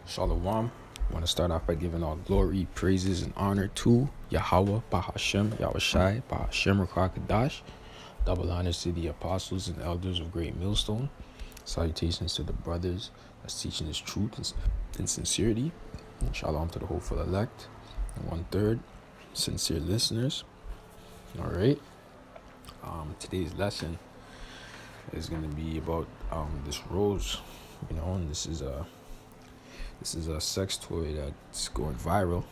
Shalom. I want to start off by giving all glory, praises, and honor to Yahweh, Bahashem, Yahushai, Bahashem, Rakakadash. Double honors to the apostles and elders of Great Millstone. Salutations to the brothers that's teaching His truth and sincerity. And shalom to the hopeful elect. And 1/3, sincere listeners. All right. Today's lesson is going to be about this rose, and this is a sex toy that's going viral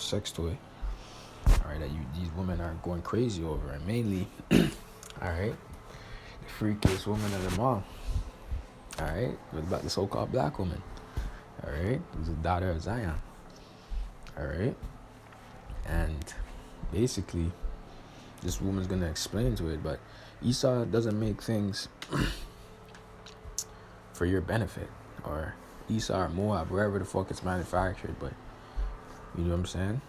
sex toy. All right, that these women are going crazy over, and mainly, all right, the freakiest woman of them all. All right, about the so-called black woman. All right, who's the daughter of Zion. All right, and basically, this woman's gonna explain to it, but Esau doesn't make things for your benefit, or Esau or Moab, wherever the fuck it's manufactured, but you know what I'm saying?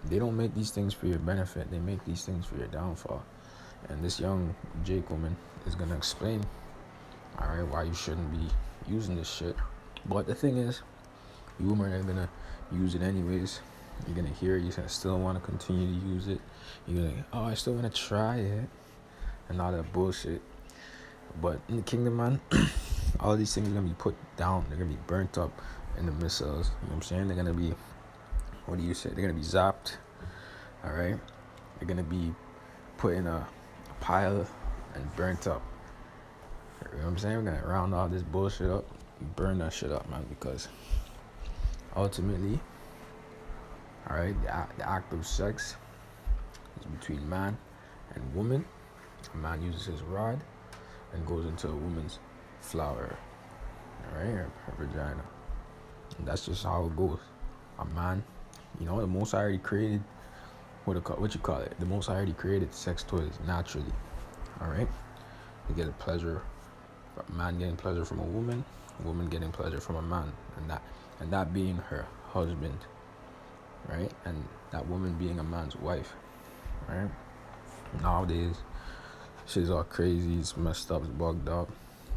They don't make these things for your benefit. They make these things for your downfall. And this young Jake woman is going to explain, all right, why you shouldn't be using this shit. But the thing is, you women are going to use it anyways. You're going to hear it. You're going to still want to continue to use it. You're going to, oh, I still want to try it. And all that bullshit. But in the kingdom, man, all of these things are going to be put down. They're going to be burnt up in the missiles. You know what I'm saying? They're going to be, what do you say? They're going to be zapped. All right? They're going to be put in a pile and burnt up. You know what I'm saying? We're going to round all this bullshit up and burn that shit up, man, because ultimately, all right, the act of sex is between man and woman. A man uses his rod and goes into a woman's flower, all right, her vagina. And that's just how it goes. A man, the Most High already created, what you call it? The Most High already created sex toys naturally, all right? You get a pleasure, a man getting pleasure from a woman getting pleasure from a man, and that being her husband, right? And that woman being a man's wife, right? Nowadays, shit's all crazy, it's messed up, it's bugged up,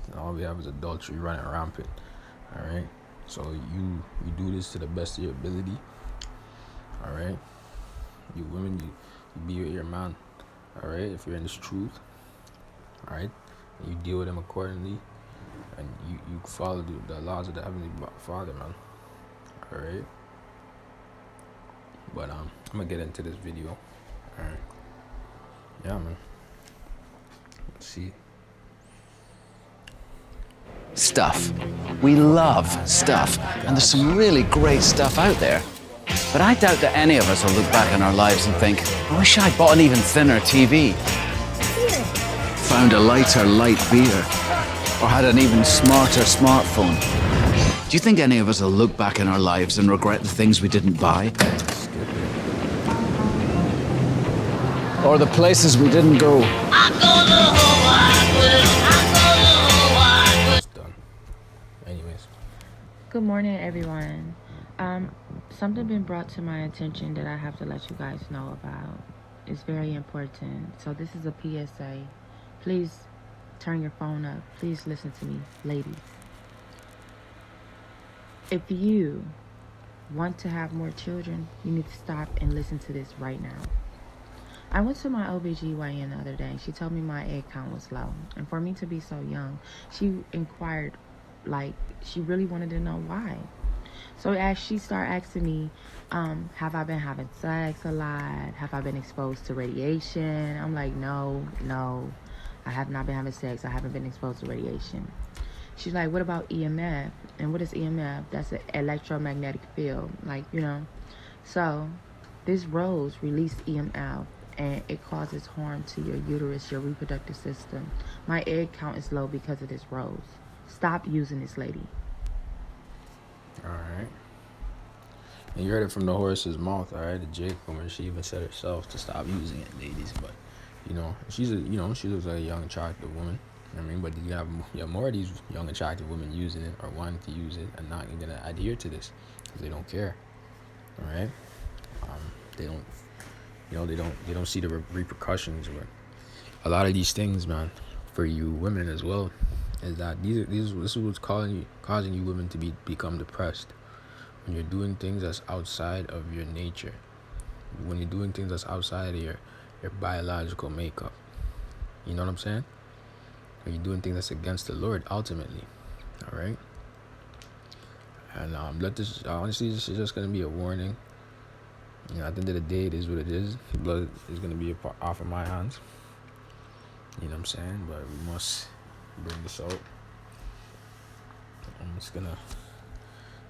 and all we have is adultery running rampant, all right? So you do this to the best of your ability, all right? You women, you be with your man, all right? If you're in this truth, all right? And you deal with him accordingly, and you follow the laws of the Heavenly Father, man, all right? But I'm gonna get into this video, all right? Yeah, man. Let's see. Stuff. We love stuff, and there's some really great stuff out there. But I doubt that any of us will look back on our lives and think, I wish I'd bought an even thinner TV, found a lighter light beer, or had an even smarter smartphone. Do you think any of us will look back in our lives and regret the things we didn't buy? Or the places we didn't go? It's done. Anyways. Good morning, everyone. Something been brought to my attention that I have to let you guys know about. It's very important. So this is a PSA. Please turn your phone up. Please listen to me, ladies. If you want to have more children, you need to stop and listen to this right now. I went to my OBGYN the other day. She told me my egg count was low. And for me to be so young, she inquired, she really wanted to know why. So as she started asking me, have I been having sex a lot? Have I been exposed to radiation? I'm like, no, I have not been having sex. I haven't been exposed to radiation. She's like, what about EMF? And what is EMF? That's an electromagnetic field, So this rose released EMF, and it causes harm to your uterus, your reproductive system. My egg count is low because of this rose. Stop using this, lady. All right. And you heard it from the horse's mouth, all right? The Jake woman, she even said herself to stop using it, ladies. But, she looks like a young, attractive woman. But you have more of these young, attractive women using it or wanting to use it and not going to adhere to this because they don't care, all right? They don't see the repercussions. But a lot of these things, man, for you women as well, is that this is what's causing you women to become depressed when you're doing things that's outside of your nature, when you're doing things that's outside of your biological makeup. You know what I'm saying? When you're doing things that's against the Lord ultimately. All right. And let this honestly, this is just gonna be a warning. You know, at the end of the day, it is what it is. Blood is gonna be off of my hands. You know what I'm saying? But we must bring this out. I'm just gonna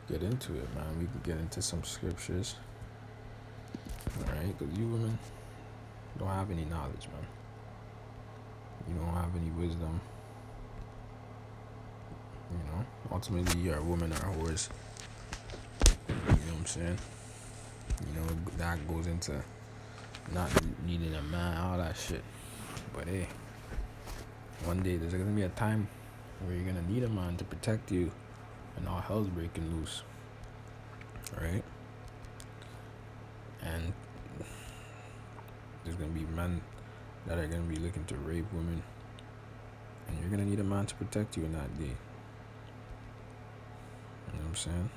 get into it, man. We can get into some scriptures. Alright? Because you women don't have any knowledge, man. You don't have any wisdom. You know? Ultimately, you're a woman or a horse. You know what I'm saying? You know, that goes into not needing a man, all that shit. But hey, one day there's gonna be a time where you're gonna need a man to protect you and all hell's breaking loose. Alright? And there's gonna be men that are gonna be looking to rape women. And you're gonna need a man to protect you in that day. You know what I'm saying?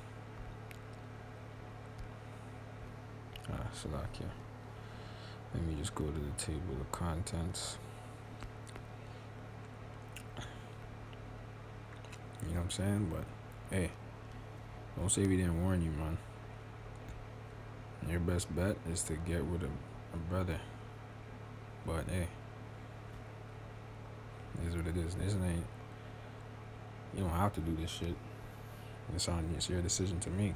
Salakia. Let me just go to the table of contents. You know what I'm saying? But hey, don't say we didn't warn you, man. Your best bet is to get with a brother. But hey, it is what it is. This ain't. You don't have to do this shit. It's your decision to make.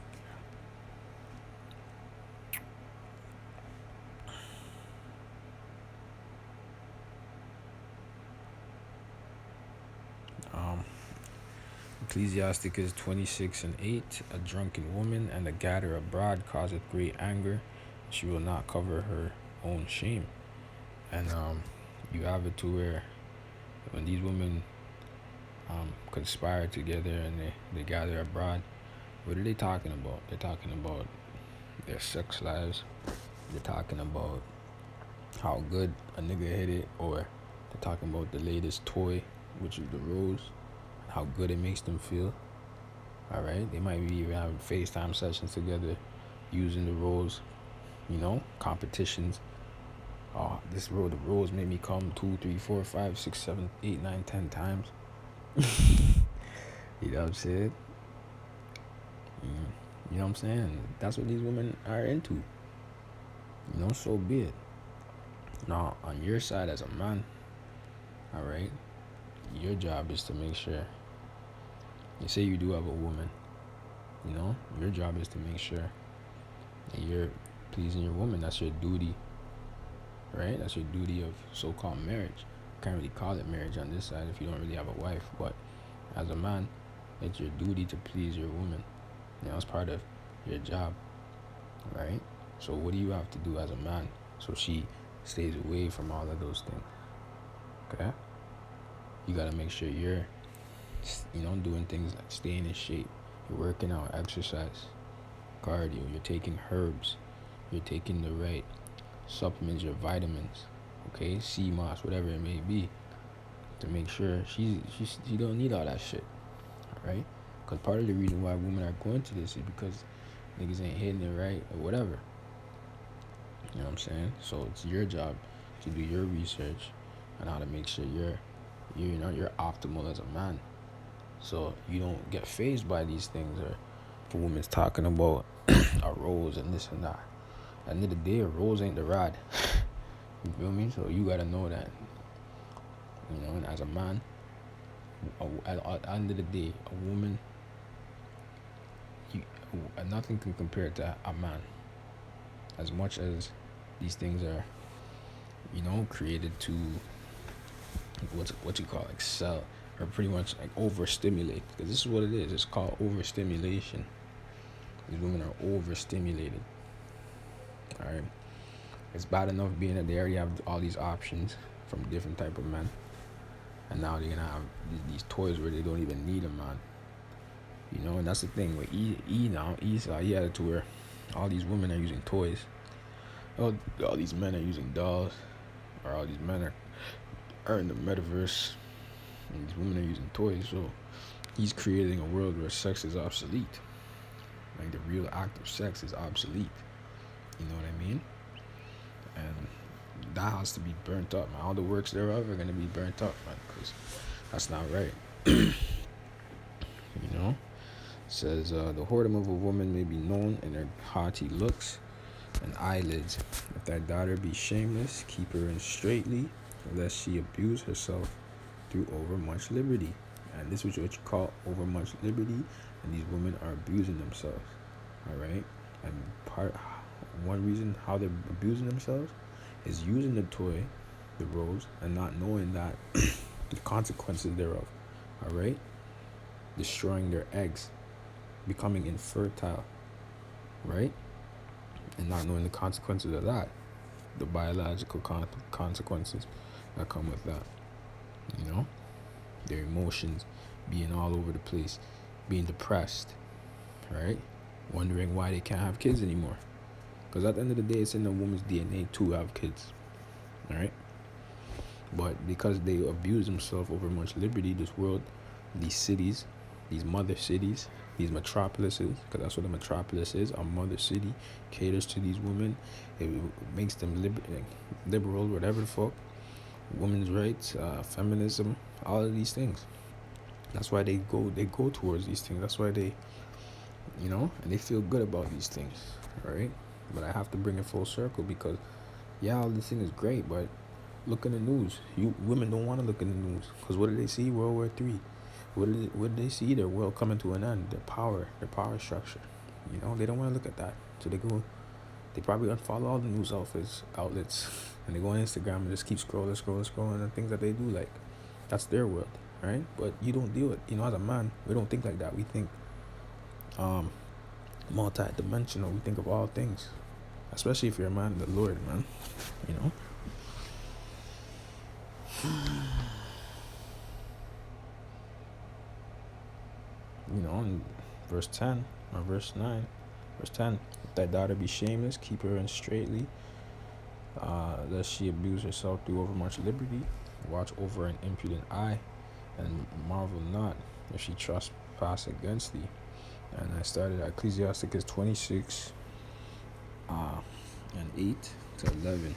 Ecclesiasticus 26:8. A drunken woman and a gatherer abroad causeth great anger. She will not cover her own shame. And you have it to where when these women conspire together and they gather abroad, what are they talking about? They're talking about their sex lives. They're talking about how good a nigga hit it, or they're talking about the latest toy, which is the rose, how good it makes them feel. All right, they might be even having FaceTime sessions together, using the rose. You know, competitions. Oh, the rose made me come 2, 3, 4, 5, 6, 7, 8, 9, 10 times. You know what I'm saying? You know what I'm saying? That's what these women are into. You know, so be it. Now, on your side as a man, all right, your job is to make sure. You say you do have a woman. You know, your job is to make sure that you're pleasing your woman. That's your duty, right? That's your duty of so-called marriage. Can't really call it marriage on this side if you don't really have a wife, but as a man, it's your duty to please your woman. You know, it's part of your job, right? So what do you have to do as a man so she stays away from all of those things? Okay? You gotta make sure you're, you know, doing things like staying in shape. You're working out, exercise, cardio. You're taking herbs. You're taking the right supplements, your vitamins, okay, sea moss, whatever it may be, to make sure she don't need all that shit, all right? Because part of the reason why women are going to this is because niggas ain't hitting it right or whatever. You know what I'm saying? So it's your job to do your research on how to make sure you're optimal as a man, so you don't get fazed by these things, or if a woman's talking about a rose and this and that. At the end of the day, a rose ain't the rod. You feel me? So you gotta know that. You know, and as a man, at the end of the day, a woman, nothing can compare to a man. As much as these things are, you know, created to what you call excel, or pretty much like overstimulate. Because this is what it is. It's called overstimulation. These women are overstimulated. All right, it's bad enough being that they already have all these options from different type of men, and now they're gonna have these toys where they don't even need a man. You know, and that's the thing with Esau, he had it to where all these women are using toys, all these men are using dolls, or all these men are in the metaverse, and these women are using toys. So he's creating a world where sex is obsolete. Like the real act of sex is obsolete. You know what I mean? And that has to be burnt up, man. All the works thereof are gonna be burnt up, man, because that's not right. You know? It says the whoredom of a woman may be known in her haughty looks and eyelids. If thy daughter be shameless, keep her in straitly, lest she abuse herself through overmuch liberty. And this is what you call overmuch liberty, and these women are abusing themselves. Alright? And one reason how they're abusing themselves is using the toy, the rose, and not knowing that the consequences thereof. Alright? Destroying their eggs, becoming infertile, right? And not knowing the consequences of that, the biological consequences that come with that. You know, their emotions being all over the place, being depressed, right? Wondering why they can't have kids anymore. Because at the end of the day, it's in the woman's DNA to have kids, right? But because they abuse themselves over much liberty, this world, these cities, these mother cities, these metropolises, because that's what a metropolis is, a mother city, caters to these women. It makes them liberal, whatever the fuck, women's rights, feminism, all of these things. That's why they go towards these things. That's why they, you know, and they feel good about these things, right? But I have to bring it full circle because, yeah, all this thing is great, but look in the news. You women don't want to look in the news because what do they see? World War III. What did they see? Their world coming to an end. Their power structure. You know, they don't want to look at that. So they probably unfollow all the news outlets, and they go on Instagram and just keep scrolling, and things that they do, like, that's their world, right? But you don't deal with, you know, as a man, we don't think like that. We think multi-dimensional. We think of all things, especially if you're a man of the Lord, man. You know. You know, in verse 10 or verse 9, verse 10, if thy daughter be shameless, keep her in straitly, lest she abuse herself through overmuch liberty. Watch over an impudent eye, and marvel not if she trespass against thee. And I started at Ecclesiasticus 26 and 8 to 11.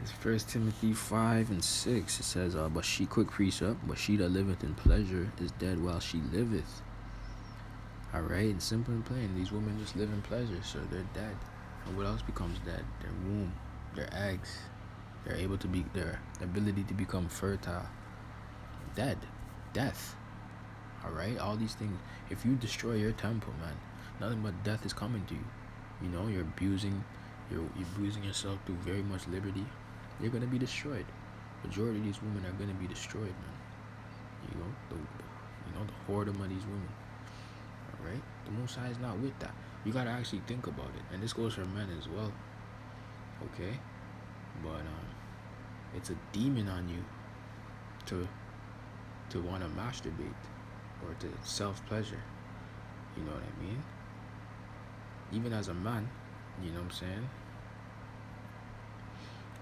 It's 1 Timothy 5 and 6. It says, but she quick precept, but she that liveth in pleasure is dead while she liveth. Alright, and simple and plain, these women just live in pleasure, so they're dead. And what else becomes dead? Their womb, their eggs, their ability to become fertile. Dead. Death. Alright, all these things. If you destroy your temple, man, nothing but death is coming to you. You know, you're abusing yourself through very much liberty. You're gonna be destroyed. Majority of these women are gonna be destroyed, man. You know, the whoredom of these women. Alright? The Most High is not with that. You gotta actually think about it. And this goes for men as well. Okay? But it's a demon on you to wanna masturbate or to self-pleasure. You know what I mean? Even as a man, you know what I'm saying?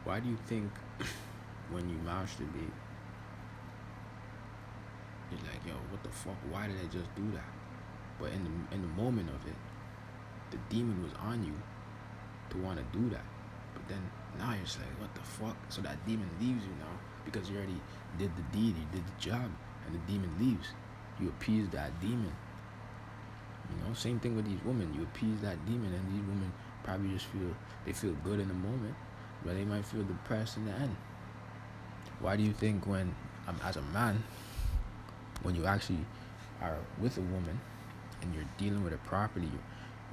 Why do you think when you masturbate, you're like, yo, what the fuck? Why did I just do that? But in the moment of it, the demon was on you to want to do that. But then now you're just like, what the fuck? So that demon leaves you now because you already did the deed, you did the job, and the demon leaves. You appease that demon. You know, same thing with these women. You appease that demon, and these women probably just feel good in the moment, but they might feel depressed in the end. Why do you think when, as a man, when you actually are with a woman and you're dealing with her properly,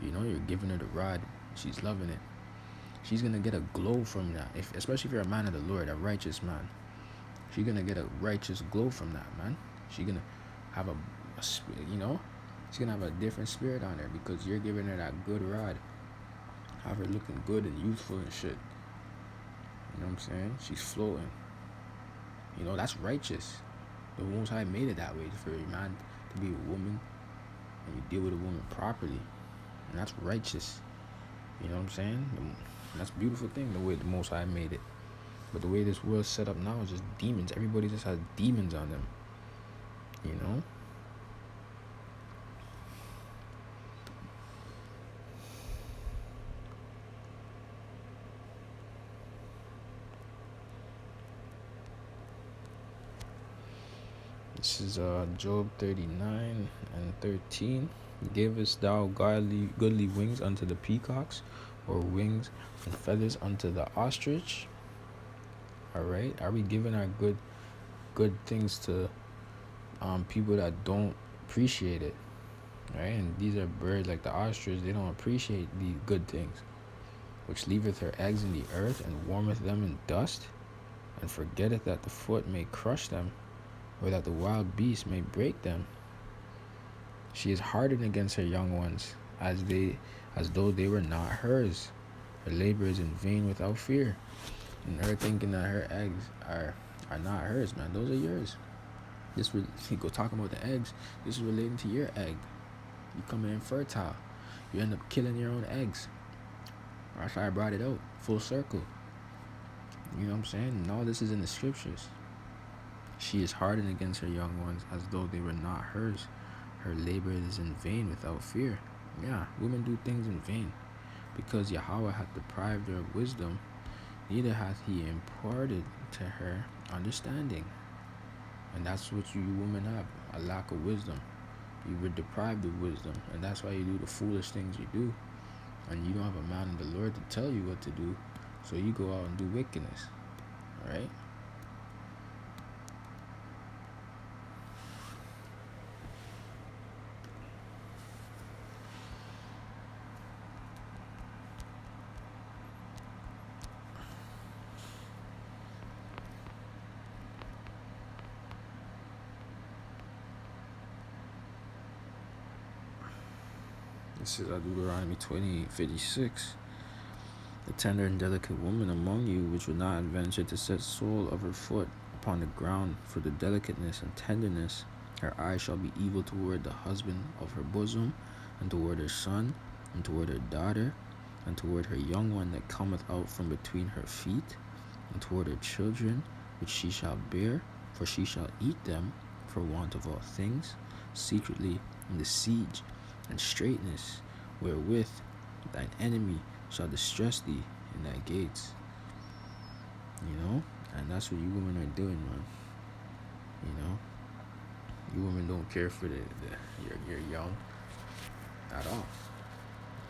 you know, you're giving her the rod, she's loving it, she's gonna get a glow from that. Especially if you're a man of the Lord, a righteous man, she's gonna get a righteous glow from that, man. She's gonna have she's gonna have a different spirit on her because you're giving her that good rod. Have her looking good and youthful and shit. You know what I'm saying? She's floating. You know, that's righteous. The Most High made it that way for a man be a woman and you deal with a woman properly, and that's righteous. You know what I'm saying? And that's a beautiful thing, the way the Most High made it. But the way this world's set up now is just demons. Everybody just has demons on them. You know? This is Job 39 and 13. Givest thou goodly wings unto the peacocks, or wings and feathers unto the ostrich? Alright? Are we giving our good things to people that don't appreciate it? Right? And these are birds like the ostrich, they don't appreciate the good things. Which leaveth her eggs in the earth, and warmeth them in dust, and forgetteth that the foot may crush them, or that the wild beast may break them. She is hardened against her young ones, as though they were not hers. Her labor is in vain without fear. And her thinking that her eggs are not hers, man. Those are yours. He go talking about the eggs. This is relating to your egg. You come in infertile. You end up killing your own eggs. That's why I brought it out. Full circle. You know what I'm saying? And all this is in the scriptures. She is hardened against her young ones, as though they were not hers. Her labor is in vain without fear. Yeah, women do things in vain. Because Yahweh hath deprived her of wisdom, neither hath he imparted to her understanding. And that's what you women have, a lack of wisdom. You were deprived of wisdom, and that's why you do the foolish things you do. And you don't have a man in the Lord to tell you what to do, so you go out and do wickedness. Alright? This is Deuteronomy 20:56. The tender and delicate woman among you, which would not venture to set sole of her foot upon the ground for the delicateness and tenderness, her eye shall be evil toward the husband of her bosom, and toward her son, and toward her daughter, and toward her young one that cometh out from between her feet, and toward her children, which she shall bear, for she shall eat them for want of all things, secretly in the siege and straitness, wherewith thine enemy shall distress thee in thy gates. You know? And that's what you women are doing, man. You know? You women don't care for your young at all.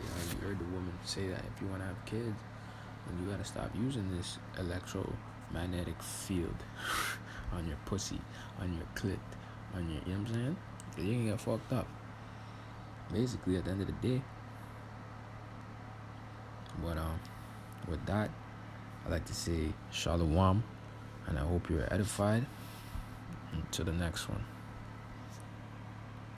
You know, you heard the woman say that if you want to have kids, then you got to stop using this electromagnetic field on your pussy, on your clit, on your, you know what I'm saying? You can get fucked up. Basically, at the end of the day. But with that, I'd like to say shalom, and I hope you're edified. Until the next one.